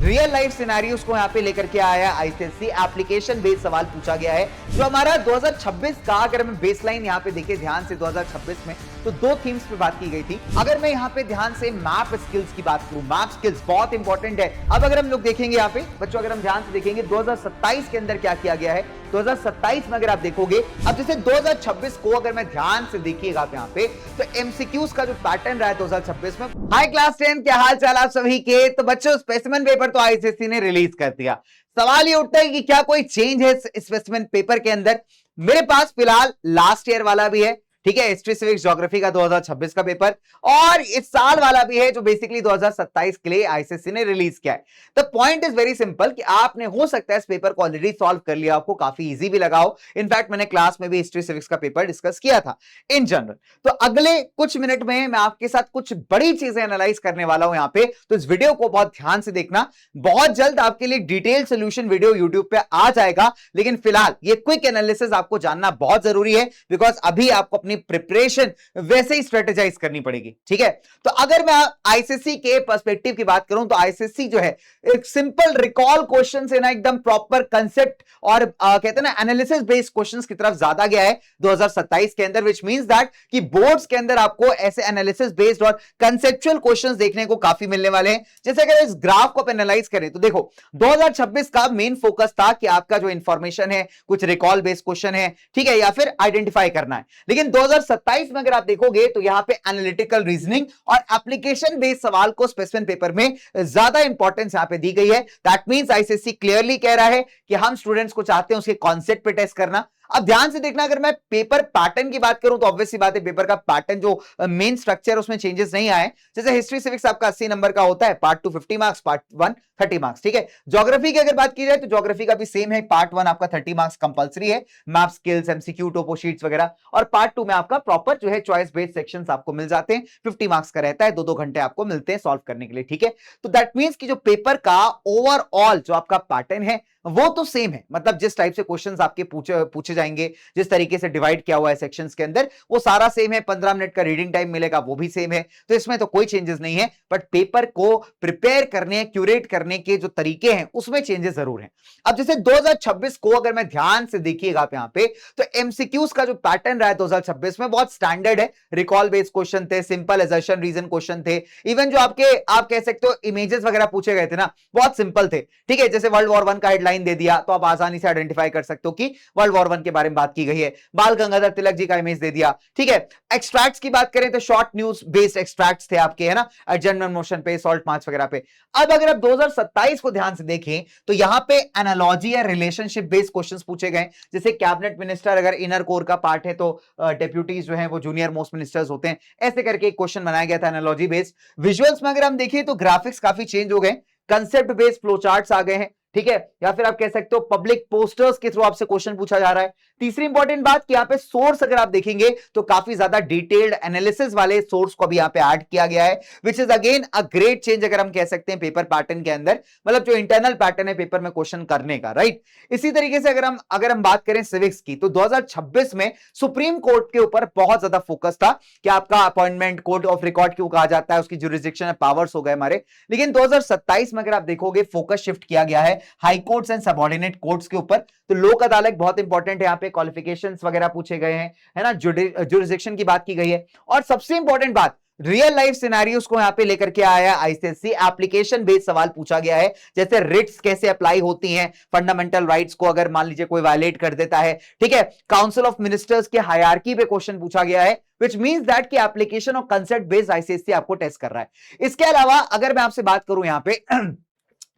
Real life scenarios को यहाँ पे लेकर के आया है आईसीएसई। एप्लीकेशन बेस्ड सवाल पूछा गया है जो हमारा 2026 का, अगर हम बेसलाइन यहाँ पे देखें ध्यान से 2026 में, तो दो थीम्स पे बात की गई थी। अगर मैं यहाँ पे ध्यान से मैप स्किल्स की बात करूं, मैप स्किल्स बहुत इंपॉर्टेंट है। अब अगर हम लोग देखेंगे यहाँ पे बच्चों, अगर हम ध्यान से देखेंगे 2027 के अंदर क्या किया गया है, 2027 में अगर आप देखोगे, अब जैसे 2026 को अगर मैं ध्यान से देखिएगा यहाँ पे, तो एमसीक्यूज का जो पैटर्न रहा है 2026 में। हाई क्लास 10 क्या हाल चाल आप सभी के। तो बच्चों स्पेसिमेन पेपर तो आईसीएसई ने रिलीज कर दिया। सवाल ये उठता है कि क्या कोई चेंज है स्पेसिमेन पेपर के अंदर। मेरे पास फिलहाल लास्ट ईयर वाला भी है, ठीक है, हिस्ट्री सिविक्स ज्योग्राफी का 2026 का पेपर, और इस साल वाला भी है जो बेसिकली 2027 के लिए आईसीएसई ने रिलीज किया है। The point is very simple कि आपने हो सकता है इस पेपर को ऑलरेडी सॉल्व कर लिया, आपको काफी इजी भी लगा हो। इनफैक्ट मैंने क्लास में भी हिस्ट्री सिविक्स का पेपर डिस्कस किया था इन जनरल। तो अगले कुछ मिनट में मैं आपके साथ कुछ बड़ी चीजें एनालाइज करने वाला हूं यहाँ पे, तो इस वीडियो को बहुत ध्यान से देखना। बहुत जल्द आपके लिए डिटेल सोल्यूशन वीडियो यूट्यूब पे आ जाएगा, लेकिन फिलहाल ये क्विक एनालिसिस आपको जानना बहुत जरूरी है, बिकॉज अभी आपको अपनी प्रिपरेशन वैसे ही स्ट्रेटेजाइज करनी पड़ेगी, ठीक है। तो अगर मैं आईसीएसई के पर्सपेक्टिव की बात करूं, तो आईसीएसई जो है एक सिंपल रिकॉल क्वेश्चन से ना एकदम प्रॉपर कंसेप्ट और कहते हैं ना एनालिसिस बेस्ड क्वेश्चंस की तरफ ज्यादा गया है 2027 के अंदर, व्हिच मींस दैट कि बोर्ड्स के अंदर आपको ऐसे एनालिसिस बेस्ड और कंसेप्चुअल क्वेश्चंस देखने को काफी मिलने वाले हैं। जैसे अगर इस ग्राफ को एनालाइज करें तो देखो 2026 का मेन फोकस था कि आपका जो इंफॉर्मेशन है कुछ रिकॉल बेस्ड क्वेश्चन है, ठीक है, या फिर आइडेंटिफाई करना है। लेकिन 2027 में अगर आप देखोगे तो यहां पे एनालिटिकल रीजनिंग और एप्लीकेशन बेस्ड सवाल को स्पेसिफिक पेपर में ज्यादा इंपॉर्टेंस यहां पे दी गई है। दैट मींस आईसीएसई क्लियरली कह रहा है कि हम स्टूडेंट्स को चाहते हैं उसके कॉन्सेप्ट पे टेस्ट करना। अब ध्यान से देखना, अगर मैं पेपर पैटर्न की बात करूं तो ऑब्वियसली बात है पेपर का पैटर्न जो मेन स्ट्रक्चर उसमें चेंजेस नहीं आए। जैसे हिस्ट्री सिविक्स आपका 80 नंबर का होता है, पार्ट 2 50 मार्क्स, पार्ट 1 30 मार्क्स, ठीक है। ज्योग्राफी की अगर बात की जाए तो ज्योग्राफी का भी सेम है, पार्ट 1 आपका 30 मार्क्स कंपलसरी है, मैप स्किल्स, एमसीक्यू, टोपो शीट्स वगैरह, और पार्ट 2 में आपका प्रॉपर जो है चॉइस बेस्ड सेक्शंस आपको मिल जाते हैं, 50 मार्क्स का रहता है, 2-2 घंटे आपको मिलते हैं सॉल्व करने के लिए, ठीक है। तो दैट मींस कि जो पेपर का ओवरऑल जो आपका पैटर्न है वो तो सेम है, मतलब जिस टाइप से क्वेश्चंस आपके पूछे जाएंगे, जिस तरीके से डिवाइड किया हुआ है सेक्शंस के अंदर, वो सारा सेम है। 15 मिनट का रीडिंग टाइम मिलेगा, वो भी सेम है, तो इसमें तो कोई चेंजेस नहीं है। बट पेपर को प्रिपेयर करने, क्यूरेट करने के जो तरीके हैं उसमें चेंजेस जरूर हैं। अब जैसे 2026 को अगर मैं ध्यान से देखिएगा यहाँ पे, तो एमसीक्यूज का जो पैटर्न रहा है 2026 में बहुत स्टैंडर्ड है। रिकॉल बेस्ड क्वेश्चन थे, सिंपल असर्शन रीजन क्वेश्चन थे, इवन जो आपके आप कह सकते हो इमेजेस वगैरह पूछे गए थे ना, बहुत सिंपल थे, ठीक है। जैसे वर्ल्ड वॉर 1 का हेडलाइन दे दिया तो आप आसानी से आइडेंटिफाई कर सकते हो कि वर्ल्ड वॉर 1 के बारे में बात की गई है। बाल गंगाधर तिलक जी का इमेज दे दिया, ठीक है। एक्सट्रैक्ट्स की बात करें तो शॉर्ट न्यूज बेस्ड एक्सट्रैक्ट्स थे आपके, है ना, एडजर्नमेंट मोशन पे, सॉल्ट मार्च वगैरह पे। अब अगर आप 2027 को ध्यान से देखें तो यहां पे एनालॉजी या रिलेशनशिप बेस्ड क्वेश्चंस पूछे गए। जैसे कैबिनेट मिनिस्टर अगर इनर कोर का पार्ट है तो डेप्यूटीज जो है वो जूनियर मोस्ट मिनिस्टर्स होते हैं, ऐसे करके एक क्वेश्चन बनाया गया था एनालॉजी बेस्ड। विजुअल्स में अगर हम देखें तो ग्राफिक्स काफी चेंज हो गए, कंसेप्ट बेस्ड फ्लो चार्ट्स आ गए हैं, ठीक है, या फिर आप कह सकते हो पब्लिक पोस्टर्स के थ्रू आपसे क्वेश्चन पूछा जा रहा है। तीसरी इंपॉर्टेंट बात कि यहां पे सोर्स अगर आप देखेंगे तो काफी ज्यादा डिटेल्ड एनालिसिस वाले सोर्स को भी यहां पे ऐड किया गया है, which is again a great change अगर हम कह सकते हैं पेपर पैटर्न के अंदर, मतलब जो इंटरनल पैटर्न है पेपर में क्वेश्चन करने का, राइट। इसी तरीके से अगर हम बात करें सिविक्स की, तो 2026 में सुप्रीम कोर्ट के ऊपर बहुत ज्यादा फोकस था कि आपका अपॉइंटमेंट कोर्ट ऑफ रिकॉर्ड क्यों कहा जाता है, उसकी जुरिस्डिक्शन पावर्स हो गए हमारे। लेकिन 2027 में अगर आप देखोगे फोकस शिफ्ट किया गया है high courts and subordinate courts के ऊपर। तो लोक अदालत बहुत इंपॉर्टेंट है, यहाँ पे क्वालिफिकेशंस वगैरह पूछे गए हैं, है ना, जुरिस्डिक्शन की बात की गई है, और सबसे इंपॉर्टेंट बात रियल लाइफ सिनेरियोस को यहां पे लेकर के आया आईसीएसई। एप्लीकेशन बेस्ड सवाल पूछा गया है, जैसे रिट्स कैसे अप्लाई होती हैं, फंडामेंटल राइट्स को अगर मान लीजिए कोई वायलेट कर देता है, ठीक है। काउंसिल ऑफ मिनिस्टर्स के हायरार्की पे क्वेश्चन पूछा गया है, which means that कि एप्लीकेशन और कंसेप्ट बेस्ड आईसीएसई आपको टेस्ट कर रहा है। इसके अलावा अगर मैं आपसे बात करूं यहां पे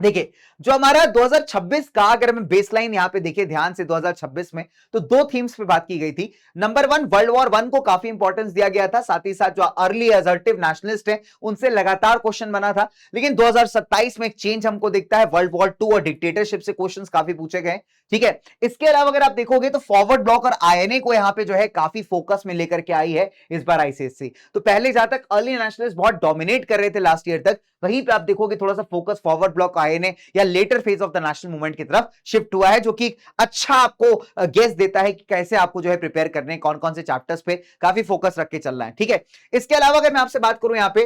देखिए जो हमारा 2026 का, अगर हम बेसलाइन यहां पे देखें ध्यान से 2026 में, तो दो थीम्स पे बात की गई थी। नंबर 1 वर्ल्ड वॉर 1 को काफी इंपॉर्टेंस दिया गया था, साथ ही साथ जो अर्ली असर्टिव नेशनलिस्ट है उनसे लगातार क्वेश्चन बना था। लेकिन 2027 में एक चेंज हमको दिखता है, वर्ल्ड वॉर 2 और डिक्टेटरशिप से क्वेश्चंस काफी पूछे गए, ठीक है। इसके अलावा अगर आप देखोगे तो फॉरवर्ड ब्लॉक और आईएनए को यहां पे जो है काफी फोकस में लेकर के आई है इस बार आईसीएसई। तो पहले जहां तक अर्ली नेशनलिस्ट बहुत डोमिनेट कर रहे थे लास्ट ईयर तक, वहीं पे आप देखोगे थोड़ा सा फोकस फॉरवर्ड ब्लॉक आईएनए या later phase of the national movement की तरफ शिफ्ट हुआ है, जो कि अच्छा आपको गेस देता है कि कैसे आपको जो है प्रिपेयर करने, कौन कौन से चैप्टर्स पे काफी फोकस रख के चलना है, ठीक है। इसके अलावा अगर मैं आपसे बात करूं यहां पे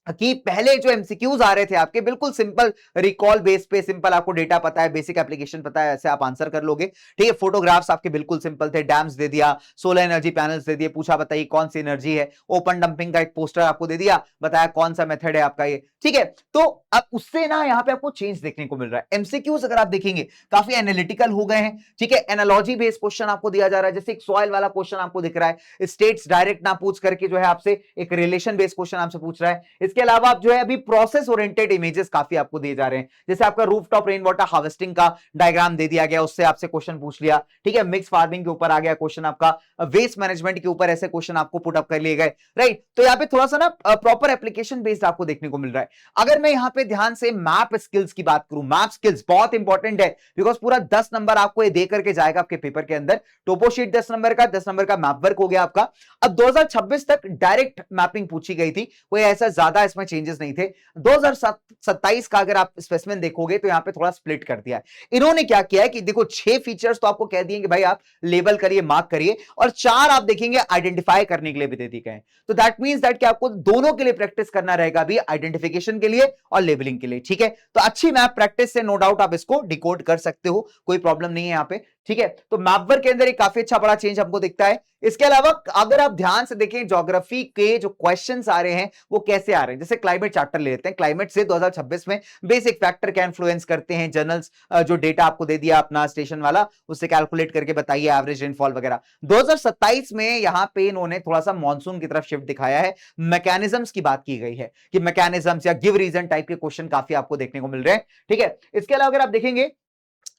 कि पहले जो एमसीक्यूज आ रहे थे आपके बिल्कुल सिंपल रिकॉल बेस पे, सिंपल आपको डेटा पता है, बेसिक एप्लीकेशन पता है, ऐसे आप आंसर कर लोगे। ठीक है, फोटोग्राफ्स आपके बिल्कुल सिंपल थे, डैम्स दे दिया, सोलर एनर्जी पैनल्स दे दिए, पूछा बताइए कौन सी एनर्जी है, ओपन डंपिंग का एक पोस्टर आपको दे दिया, बताया कौन सा मेथड है आपका ये। ठीक है, तो अब उससे ना यहाँ पे आपको चेंज देखने को मिल रहा है। एमसीक्यूज अगर आप देखेंगे काफी एनालिटिकल हो गए हैं। ठीक है, एनालॉजी बेस्ड क्वेश्चन आपको दिया जा रहा है, जैसे एक सॉइल वाला क्वेश्चन आपको दिख रहा है, स्टेट्स डायरेक्ट ना पूछ करके जो है आपसे एक रिलेशन बेस्ड क्वेश्चन आपसे पूछ रहा है। इसके अलावा आप जो है अभी प्रोसेस ओरिएंटेड इमेजेस काफी आपको दिए जा रहे हैं, जैसे आपका रूफटॉप रेन वाटर हार्वेस्टिंग का डायग्राम दे दिया गया, उससे आपसे क्वेश्चन पूछ लिया। ठीक है, मिक्स फार्मिंग के ऊपर आ गया क्वेश्चन आपका, वेस्ट मैनेजमेंट के ऊपर ऐसे क्वेश्चन आपको पुट अप कर लिए गए। राइट, तो यहाँ पे थोड़ा सा ना प्रॉपर एप्लीकेशन बेस्ड आपको देखने को मिल रहा है। अगर मैं यहाँ पे ध्यान से मैप स्किल्स की बात करूं, मैप स्किल्स बहुत इंपॉर्टेंट है, बिकॉज पूरा 10 नंबर आपको ये दे करके जाएगा आपके पेपर के अंदर। टोपो शीट 10 नंबर का, 10 नंबर का मैप वर्क हो गया आपका। अब 2026 तक डायरेक्ट मैपिंग पूछी गई थी, कोई ऐसा ज्यादा इसमें चेंजेस नहीं थे। 2027 का अगर आप स्पेसिमेन देखोगे तो यहां पे थोड़ा स्प्लिट कर दिया है। इन्होंने क्या किया है कि देखो 6 फीचर्स तो आपको कह दिए कि भाई आप लेबल करिए, मार्क करिए, और 4 आप देखेंगे आइडेंटिफाई करने के लिए भी दे दिए गए। तो दैट मींस दैट कि आपको दोनों के लिए प्रैक्टिस करना रहेगा, भी आइडेंटिफिकेशन के लिए और लेबलिंग के लिए। ठीक है, तो अच्छी मैप प्रैक्टिस से नो डाउट आप इसको डिकोड कर सकते हो, कोई प्रॉब्लम नहीं है यहां पे। ठीक है, तो मैप वर्क के अंदर एक काफी अच्छा बड़ा चेंज हमको दिखता है। इसके अलावा अगर आप ध्यान से देखें ज्योग्राफी के जो क्वेश्चंस आ रहे हैं वो कैसे आ रहे हैं, जैसे क्लाइमेट चैप्टर ले लेते हैं। क्लाइमेट से 2026 में बेसिक फैक्टर क्या इन्फ्लुएंस करते हैं, जर्नल्स जो डेटा आपको दे दिया अपना स्टेशन वाला, उससे कैलकुलेट करके बताइए एवरेज रेनफॉल वगैरह। 2027 में यहां पे इन्होंने थोड़ा सा मानसून की तरफ शिफ्ट दिखाया है, मैकेनिज्म्स की बात की गई है कि मैकेनिज्म्स या गिव रीजन टाइप के क्वेश्चन काफी आपको देखने को मिल रहे हैं। ठीक है, इसके अलावा अगर आप देखेंगे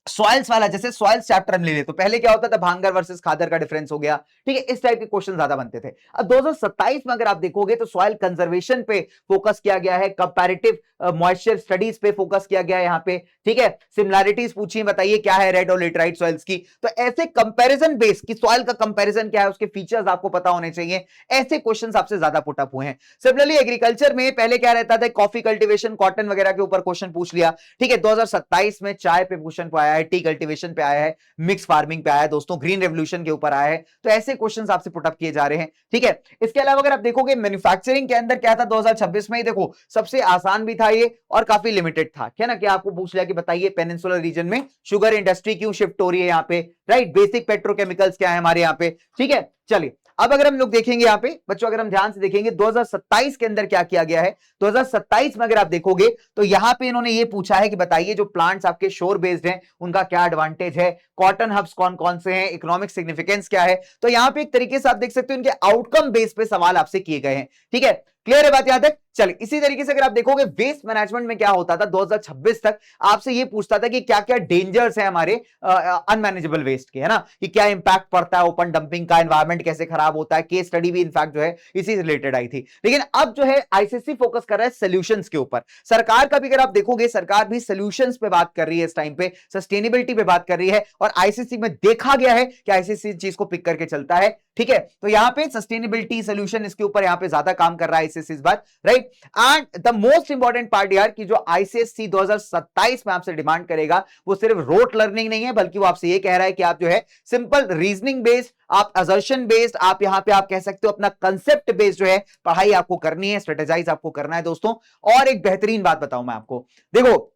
सॉइल्स वाला, जैसे सॉइल्स चैप्टर हम ले ले तो पहले क्या होता था, भांगर वर्सेस खादर का डिफरेंस हो गया। ठीक है, इस टाइप के क्वेश्चन ज्यादा बनते थे। अब 2027 में अगर आप देखोगे तो सॉइल कंजर्वेशन पे फोकस किया गया है, कंपैरेटिव मॉइस्चर स्टडीज पे फोकस किया गया है यहाँ पे। ठीक है, सिमिलैरिटीज पूछिए, बताइए क्या है रेड और लेटराइट सॉइल्स की। तो ऐसे कंपैरिजन बेस की सॉइल का कंपैरिजन क्या है, उसके फीचर्स आपको पता होने चाहिए, ऐसे क्वेश्चंस आपसे ज्यादा पुट अप हुए हैं। सिमिलरली एग्रीकल्चर में पहले क्या रहता था, कॉफी कल्टीवेशन, कॉटन वगैरह के ऊपर क्वेश्चन पूछ लिया। ठीक है, 2027 में चाय पे क्वेश्चन आया है, टी कल्टीवेशन पे आया है, मिक्स फार्मिंग पे आया है दोस्तों, ग्रीन रेवोल्यूशन के ऊपर आया है। तो ऐसे क्वेश्चंस आपसे पुट अप किए जा रहे हैं। ठीक है, इसके अलावा अगर आप देखोगे मैन्युफैक्चरिंग के अंदर क्या था 2026 में, देखो सबसे आसान भी था ये और काफी लिमिटेड था। क्या ना, कि आपको पूछ लिया कि बताइए पेनिनसुलर रीजन में शुगर इंडस्ट्री क्यों शिफ्ट हो रही है यहाँ पे, राइट, बेसिक पेट्रोकेमिकल्स क्या है हमारे यहाँ पे। ठीक है, चलिए अब अगर हम लोग देखेंगे यहाँ पे बच्चों, अगर हम ध्यान से देखेंगे 2027 के अंदर क्या किया गया है, 2027 में अगर आप देखोगे तो यहां पे इन्होंने ये पूछा है कि बताइए जो प्लांट्स आपके शोर बेस्ड हैं उनका क्या एडवांटेज है, कॉटन हब्स कौन कौन से हैं, इकोनॉमिक सिग्निफिकेंस क्या है। तो यहां पे एक तरीके से आप देख सकते हो इनके आउटकम बेस पे सवाल आपसे किए गए हैं। ठीक है, क्लियर है बात, याद है। चलिए इसी तरीके से अगर आप देखोगे वेस्ट मैनेजमेंट में क्या होता था 2026 तक, आपसे ये पूछता था कि क्या क्या डेंजर्स हैं हमारे अनमैनेजेबल वेस्ट के, है ना, कि क्या इंपैक्ट पड़ता है ओपन डंपिंग का, एनवायरमेंट कैसे खराब होता है। केस स्टडी भी इनफैक्ट जो है इसी से रिलेटेड आई थी। लेकिन अब जो है आईसीसी फोकस कर रहा है सॉल्यूशंस के ऊपर। सरकार का भी अगर आप देखोगे, सरकार भी सॉल्यूशंस पे बात कर रही है इस टाइम पे, सस्टेनेबिलिटी पे बात कर रही है, और आईसीसी में देखा गया है कि आईसीसी चीज को पिक करके चलता है। ठीक है, तो यहां पे सस्टेनेबिलिटी सोल्यूशन इसके ऊपर यहां पे ज्यादा काम कर रहा है आईसीएससी इस बार, right. And the most important part यार कि जो आईसीएससी 2027 में आपसे डिमांड करेगा वो सिर्फ रोट लर्निंग नहीं है, बल्कि वो आपसे ये कह रहा है कि आप जो है सिंपल रीजनिंग बेस्ड, आप असर्शन बेस्ड, आप यहां पे आप कह सकते हो अपना कंसेप्ट बेस्ड जो है पढ़ाई आपको करनी है, स्ट्रेटेजाइज आपको करना है दोस्तों। और एक बेहतरीन बात बताऊं मैं आपको, देखो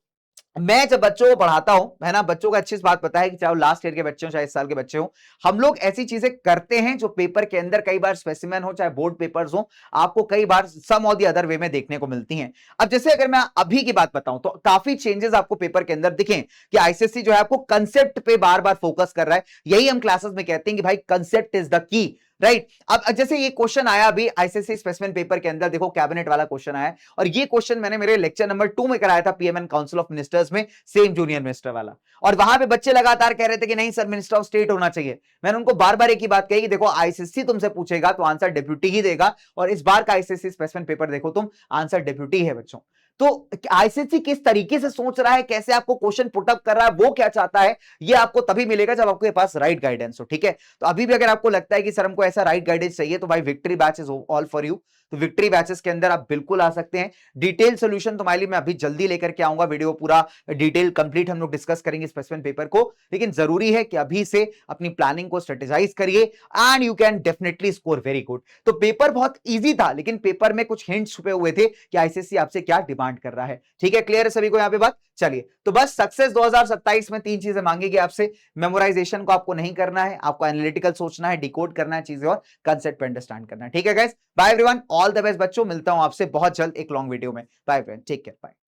मैं जब बच्चों को पढ़ाता हूं, है ना, बच्चों को अच्छी बात पता है कि चाहे लास्ट ईयर के बच्चे हो चाहे इस साल के बच्चे हो, हम लोग ऐसी चीजें करते हैं जो पेपर के अंदर कई बार स्पेसिमेन हो चाहे बोर्ड पेपर्स हो, आपको कई बार सम और दी अदर वे में देखने को मिलती हैं। अब जैसे अगर मैं अभी की बात बताऊं तो काफी चेंजेस आपको पेपर के अंदर दिखें कि आईसीएससी जो है आपको कंसेप्ट पे बार बार फोकस कर रहा है। यही हम क्लासेस में कहते हैं कि भाई concept is the key, right. अब जैसे ये क्वेश्चन आया अभी आईसीएससी स्पेसिमेन पेपर के अंदर, देखो कैबिनेट वाला क्वेश्चन आया, और ये क्वेश्चन मैंने मेरे लेक्चर नंबर 2 में कराया था, PM and council of ministers में, सेम जूनियर मिनिस्टर वाला। और वहां पे बच्चे लगातार कह रहे थे कि नहीं सर मिनिस्टर ऑफ स्टेट होना चाहिए। मैंने उनको बार बार एक ही बात कही कि देखो आईसीएससी तुमसे पूछेगा तो आंसर डेप्यूटी ही देगा, और इस बार का आईसीएससी स्पेसिमेन पेपर देखो तुम, आंसर डेप्यूटी है बच्चों। तो आईसीएससी किस तरीके से सोच रहा है, कैसे आपको क्वेश्चन पुटअप कर रहा है, वो क्या चाहता है, ये आपको तभी मिलेगा जब आपके पास राइट गाइडेंस हो। ठीक है, तो अभी भी अगर आपको लगता है कि सर हमको ऐसा राइट गाइडेंस चाहिए तो भाई victory batch is all for you. तो विक्ट्री बैचेस के अंदर आप बिल्कुल आ सकते हैं। डिटेल सोल्यूशन तुम्हारे लिए मैं अभी जल्दी लेकर के आऊंगा, वीडियो पूरा डिटेल कंप्लीट हम लोग डिस्कस करेंगे स्पेसिफिक पेपर को, लेकिन जरूरी है कि अभी से अपनी प्लानिंग को स्ट्रेटेजाइज करिए and you can definitely score very good. तो पेपर बहुत इजी था, लेकिन पेपर में कुछ हिंट्स छुपे हुए थे कि आईसीएसई आपसे क्या डिमांड कर रहा है। ठीक है, क्लियर है सभी को यहां पे बात? चलिए, तो बस सक्सेस 2027 में 3 चीजें मांगेगी आपसे। मेमोराइजेशन को आपको नहीं करना है, आपको एनालिटिकल सोचना है, डिकोड करना है चीजें और कंसेप्ट पे अंडरस्टैंड करना है। ठीक है guys, bye everyone, all the best बच्चों, मिलता हूं आपसे बहुत जल्द एक लॉन्ग वीडियो में। Bye friend, take care, bye.